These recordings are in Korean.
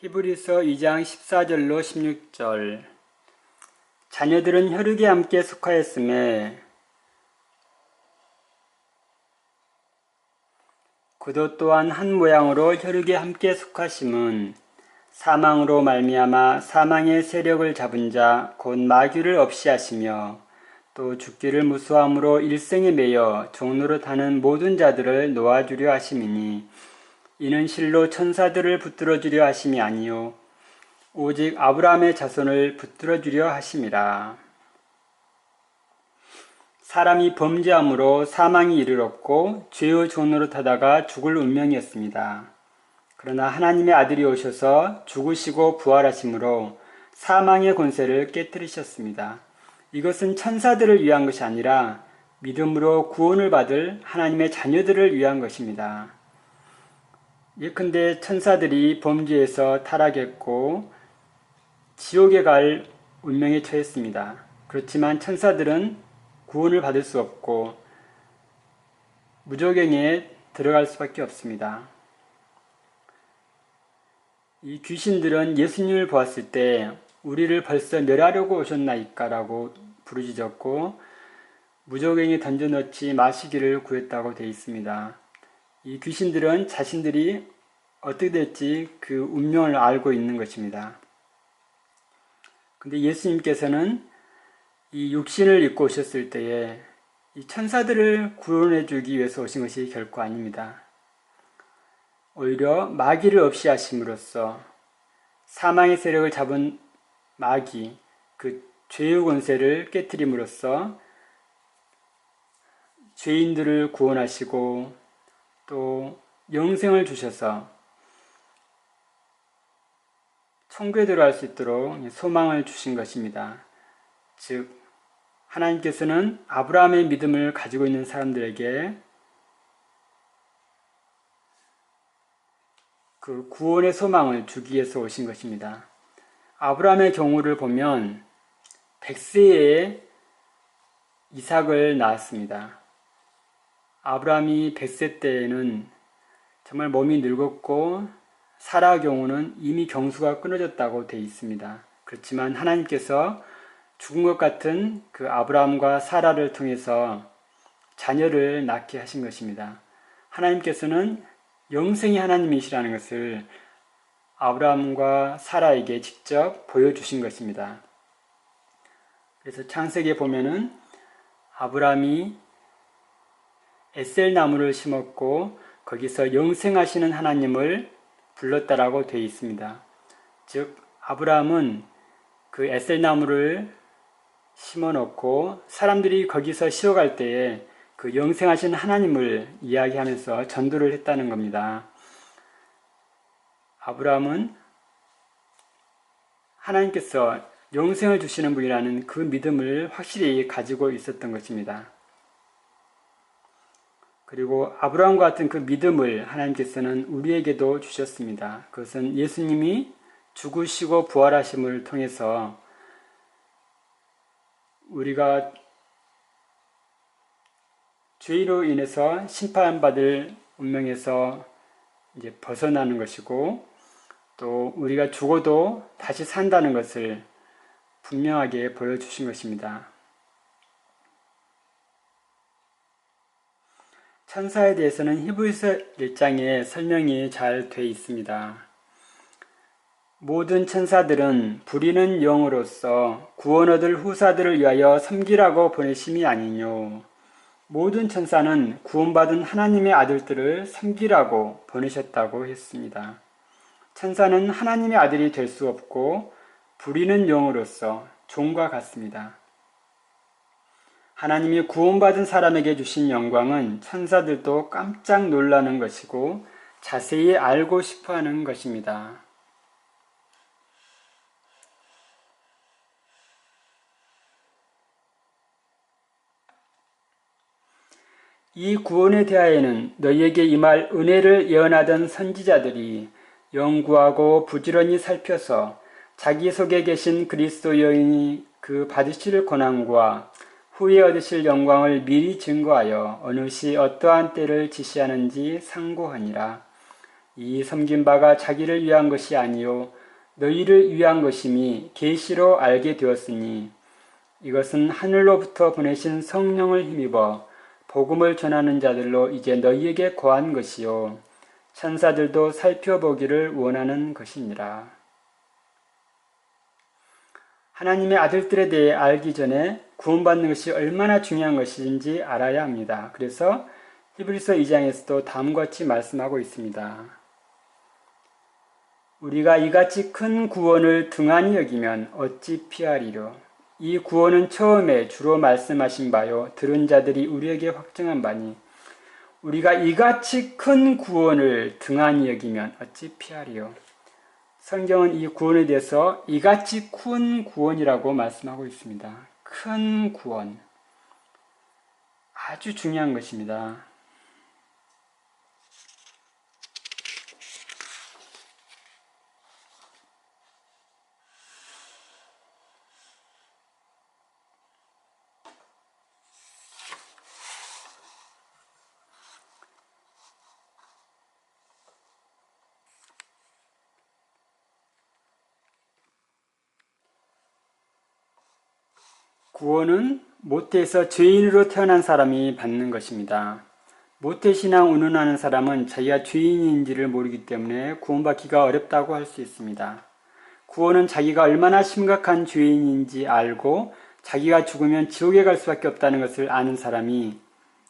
히브리서 2장 14절로 16절. 자녀들은 혈육에 함께 속하였음에 그도 또한 한 모양으로 혈육에 함께 속하심은 사망으로 말미암아 사망의 세력을 잡은 자 곧 마귀를 없이 하시며 또 죽기를 무수함으로 일생에 매여 종노릇하는 모든 자들을 놓아주려 하심이니 이는 실로 천사들을 붙들어주려 하심이 아니요 오직 아브라함의 자손을 붙들어주려 하심이라. 사람이 범죄함으로 사망이 이르렀고 죄의 종노릇하다가 죽을 운명이었습니다. 그러나 하나님의 아들이 오셔서 죽으시고 부활하심으로 사망의 권세를 깨뜨리셨습니다. 이것은 천사들을 위한 것이 아니라 믿음으로 구원을 받을 하나님의 자녀들을 위한 것입니다. 예컨대 천사들이 범죄에서 타락했고 지옥에 갈 운명에 처했습니다. 그렇지만 천사들은 구원을 받을 수 없고 무저갱에 들어갈 수밖에 없습니다. 이 귀신들은 예수님을 보았을 때 우리를 벌써 멸하려고 오셨나이까라고 부르짖었고 무저갱에 던져넣지 마시기를 구했다고 되어 있습니다. 이 귀신들은 자신들이 어떻게 될지 그 운명을 알고 있는 것입니다. 근데 예수님께서는 이 육신을 입고 오셨을 때에 이 천사들을 구원해 주기 위해서 오신 것이 결코 아닙니다. 오히려 마귀를 없이 하심으로써 사망의 세력을 잡은 마귀, 그 죄의 권세를 깨트림으로써 죄인들을 구원하시고 또 영생을 주셔서 천국에 들어갈 수 있도록 소망을 주신 것입니다. 즉 하나님께서는 아브라함의 믿음을 가지고 있는 사람들에게 그 구원의 소망을 주기 위해서 오신 것입니다. 아브라함의 경우를 보면 100세에 이삭을 낳았습니다. 아브라함이 100세 때에는 정말 몸이 늙었고 사라 경우는 이미 경수가 끊어졌다고 되어 있습니다. 그렇지만 하나님께서 죽은 것 같은 그 아브라함과 사라를 통해서 자녀를 낳게 하신 것입니다. 하나님께서는 영생의 하나님이시라는 것을 아브라함과 사라에게 직접 보여주신 것입니다. 그래서 창세기에 보면은 아브라함이 에셀 나무를 심었고 거기서 영생하시는 하나님을 불렀다라고 되어 있습니다. 즉 아브라함은 그 에셀 나무를 심어 놓고 사람들이 거기서 쉬어갈 때에 그 영생하신 하나님을 이야기하면서 전도를 했다는 겁니다. 아브라함은 하나님께서 영생을 주시는 분이라는 그 믿음을 확실히 가지고 있었던 것입니다. 그리고 아브라함과 같은 그 믿음을 하나님께서는 우리에게도 주셨습니다. 그것은 예수님이 죽으시고 부활하심을 통해서 우리가 죄로 인해서 심판받을 운명에서 이제 벗어나는 것이고 또 우리가 죽어도 다시 산다는 것을 분명하게 보여주신 것입니다. 천사에 대해서는 히브리서 1장에 설명이 잘 되어 있습니다. 모든 천사들은 부리는 영으로서 구원 얻을 후사들을 위하여 섬기라고 보내심이 아니뇨. 모든 천사는 구원받은 하나님의 아들들을 섬기라고 보내셨다고 했습니다. 천사는 하나님의 아들이 될 수 없고 부리는 영으로서 종과 같습니다. 하나님이 구원받은 사람에게 주신 영광은 천사들도 깜짝 놀라는 것이고 자세히 알고 싶어하는 것입니다. 이 구원에 대하여는 너희에게 임할 은혜를 예언하던 선지자들이 연구하고 부지런히 살펴서 자기 속에 계신 그리스도 여인이 그 받으실 고난과 후에 얻으실 영광을 미리 증거하여 어느 시 어떠한 때를 지시하는지 상고하니라. 이 섬긴 바가 자기를 위한 것이 아니요 너희를 위한 것임이 계시로 알게 되었으니 이것은 하늘로부터 보내신 성령을 힘입어 복음을 전하는 자들로 이제 너희에게 거한 것이요 천사들도 살펴보기를 원하는 것이니라. 하나님의 아들들에 대해 알기 전에 구원받는 것이 얼마나 중요한 것인지 알아야 합니다. 그래서 히브리서 2장에서도 다음과 같이 말씀하고 있습니다. 우리가 이같이 큰 구원을 등한히 여기면 어찌 피하리요. 이 구원은 처음에 주로 말씀하신 바요 들은 자들이 우리에게 확증한 바니 우리가 이같이 큰 구원을 등한히 여기면 어찌 피하리요. 성경은 이 구원에 대해서 이같이 큰 구원이라고 말씀하고 있습니다. 큰 구원. 아주 중요한 것입니다. 구원은 모태에서 죄인으로 태어난 사람이 받는 것입니다. 모태신앙 운운하는 사람은 자기가 죄인인지를 모르기 때문에 구원받기가 어렵다고 할 수 있습니다. 구원은 자기가 얼마나 심각한 죄인인지 알고 자기가 죽으면 지옥에 갈 수밖에 없다는 것을 아는 사람이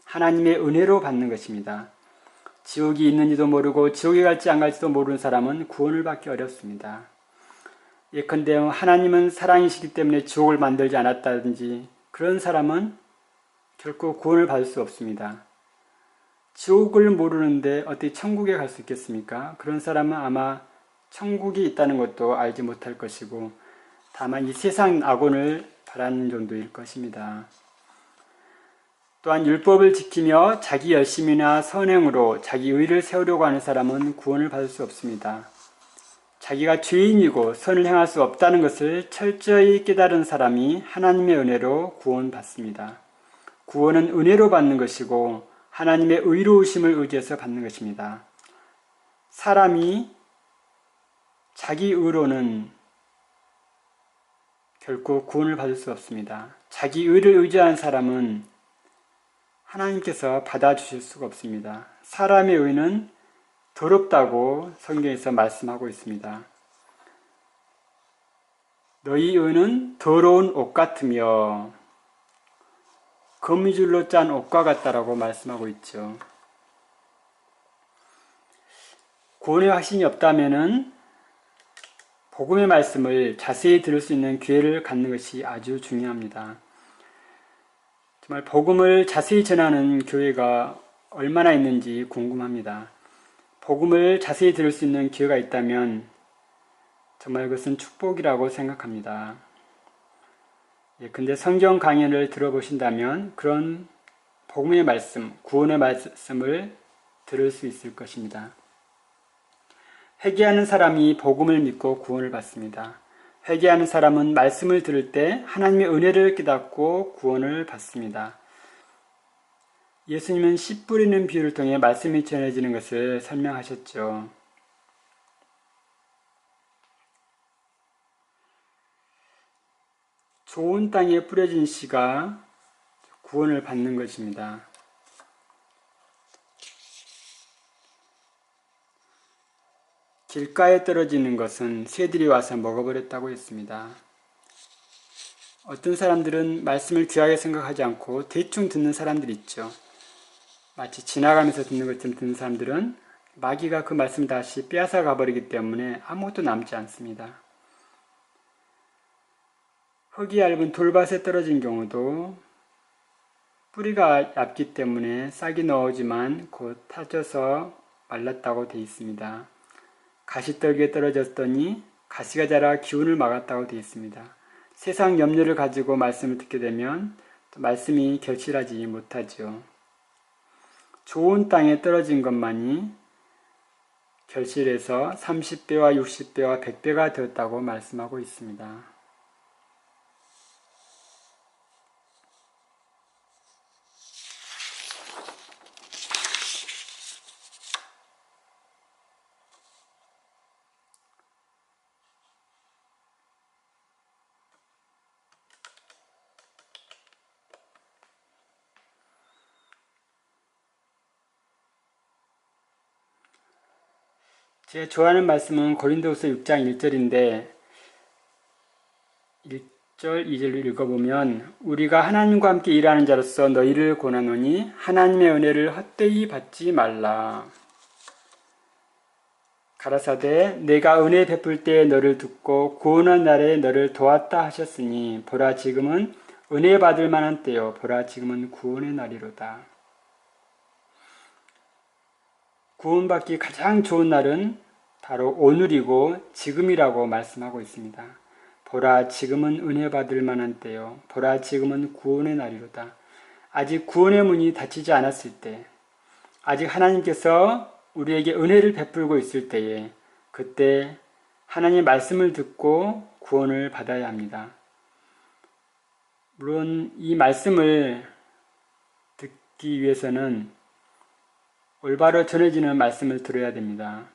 하나님의 은혜로 받는 것입니다. 지옥이 있는지도 모르고 지옥에 갈지 안 갈지도 모르는 사람은 구원을 받기 어렵습니다. 예컨대 하나님은 사랑이시기 때문에 지옥을 만들지 않았다든지 그런 사람은 결코 구원을 받을 수 없습니다. 지옥을 모르는데 어떻게 천국에 갈 수 있겠습니까? 그런 사람은 아마 천국이 있다는 것도 알지 못할 것이고 다만 이 세상 악원을 바라는 정도일 것입니다. 또한 율법을 지키며 자기 열심이나 선행으로 자기 의를 세우려고 하는 사람은 구원을 받을 수 없습니다. 자기가 죄인이고 선을 행할 수 없다는 것을 철저히 깨달은 사람이 하나님의 은혜로 구원받습니다. 구원은 은혜로 받는 것이고 하나님의 의로우심을 의지해서 받는 것입니다. 사람이 자기 의로는 결코 구원을 받을 수 없습니다. 자기 의를 의지한 사람은 하나님께서 받아주실 수가 없습니다. 사람의 의는 더럽다고 성경에서 말씀하고 있습니다. 너희 의는 더러운 옷 같으며 거미줄로 짠 옷과 같다라고 말씀하고 있죠. 구원의 확신이 없다면은 복음의 말씀을 자세히 들을 수 있는 기회를 갖는 것이 아주 중요합니다. 정말 복음을 자세히 전하는 교회가 얼마나 있는지 궁금합니다. 복음을 자세히 들을 수 있는 기회가 있다면 정말 그것은 축복이라고 생각합니다. 근데 성경 강연을 들어보신다면 그런 복음의 말씀, 구원의 말씀을 들을 수 있을 것입니다. 회개하는 사람이 복음을 믿고 구원을 받습니다. 회개하는 사람은 말씀을 들을 때 하나님의 은혜를 깨닫고 구원을 받습니다. 예수님은 씨 뿌리는 비유를 통해 말씀이 전해지는 것을 설명하셨죠. 좋은 땅에 뿌려진 씨가 구원을 받는 것입니다. 길가에 떨어지는 것은 새들이 와서 먹어버렸다고 했습니다. 어떤 사람들은 말씀을 귀하게 생각하지 않고 대충 듣는 사람들이 있죠. 마치 지나가면서 듣는 것처럼 듣는 사람들은 마귀가 그 말씀을 다시 빼앗아 가버리기 때문에 아무것도 남지 않습니다. 흙이 얇은 돌밭에 떨어진 경우도 뿌리가 얇기 때문에 싹이 넣어지만 곧 타져서 말랐다고 되어 있습니다. 가시떨기에 떨어졌더니 가시가 자라 기운을 막았다고 되어 있습니다. 세상 염려를 가지고 말씀을 듣게 되면 말씀이 결실하지 못하죠. 좋은 땅에 떨어진 것만이 결실해서 30배와 60배와 100배가 되었다고 말씀하고 있습니다. 제가 좋아하는 말씀은 고린도후서 6장 1절인데 1절, 2절을 읽어보면 우리가 하나님과 함께 일하는 자로서 너희를 권하노니 하나님의 은혜를 헛되이 받지 말라. 가라사대 내가 은혜 베풀 때에 너를 듣고 구원한 날에 너를 도왔다 하셨으니 보라 지금은 은혜 받을 만한 때요 보라 지금은 구원의 날이로다. 구원받기 가장 좋은 날은 바로 오늘이고 지금이라고 말씀하고 있습니다. 보라 지금은 은혜 받을 만한 때요 보라 지금은 구원의 날이로다. 아직 구원의 문이 닫히지 않았을 때, 아직 하나님께서 우리에게 은혜를 베풀고 있을 때에 그때 하나님의 말씀을 듣고 구원을 받아야 합니다. 물론 이 말씀을 듣기 위해서는 올바로 전해지는 말씀을 들어야 됩니다.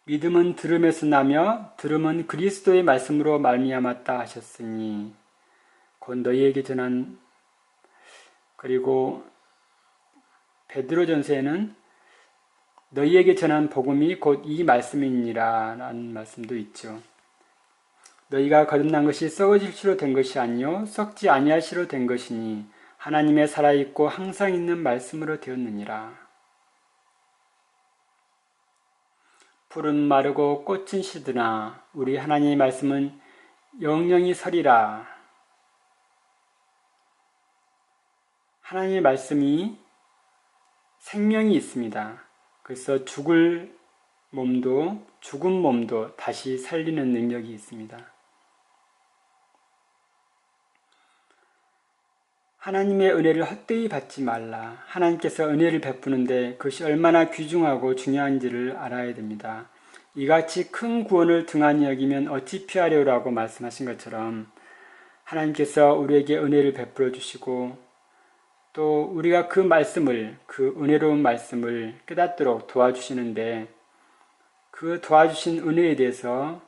믿음은 들음에서 나며 들음은 그리스도의 말씀으로 말미암았다 하셨으니 곧 너희에게 전한, 그리고 베드로전서에는 너희에게 전한 복음이 곧 이 말씀이니라 라는 말씀도 있죠. 너희가 거듭난 것이 썩어질 시로 된 것이 아니요 썩지 아니할 시로 된 것이니 하나님의 살아있고 항상 있는 말씀으로 되었느니라. 풀은 마르고 꽃은 시드나 우리 하나님의 말씀은 영영이 서리라. 하나님의 말씀이 생명이 있습니다. 그래서 죽은 몸도 다시 살리는 능력이 있습니다. 하나님의 은혜를 헛되이 받지 말라. 하나님께서 은혜를 베푸는데 그것이 얼마나 귀중하고 중요한지를 알아야 됩니다. 이같이 큰 구원을 등한히 여기면 어찌 피하려라고 말씀하신 것처럼 하나님께서 우리에게 은혜를 베풀어 주시고 또 우리가 그 말씀을, 그 은혜로운 말씀을 깨닫도록 도와주시는데 그 도와주신 은혜에 대해서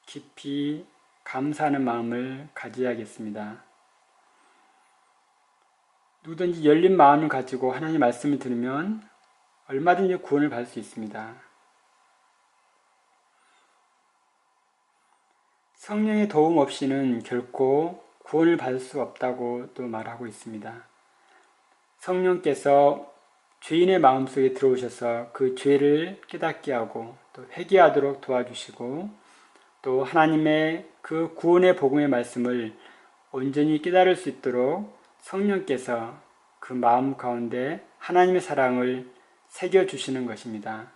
깊이 감사하는 마음을 가져야겠습니다. 누구든지 열린 마음을 가지고 하나님의 말씀을 들으면 얼마든지 구원을 받을 수 있습니다. 성령의 도움 없이는 결코 구원을 받을 수 없다고 또 말하고 있습니다. 성령께서 죄인의 마음속에 들어오셔서 그 죄를 깨닫게 하고 또 회개하도록 도와주시고 또 하나님의 그 구원의 복음의 말씀을 온전히 깨달을 수 있도록 성령께서 그 마음 가운데 하나님의 사랑을 새겨주시는 것입니다.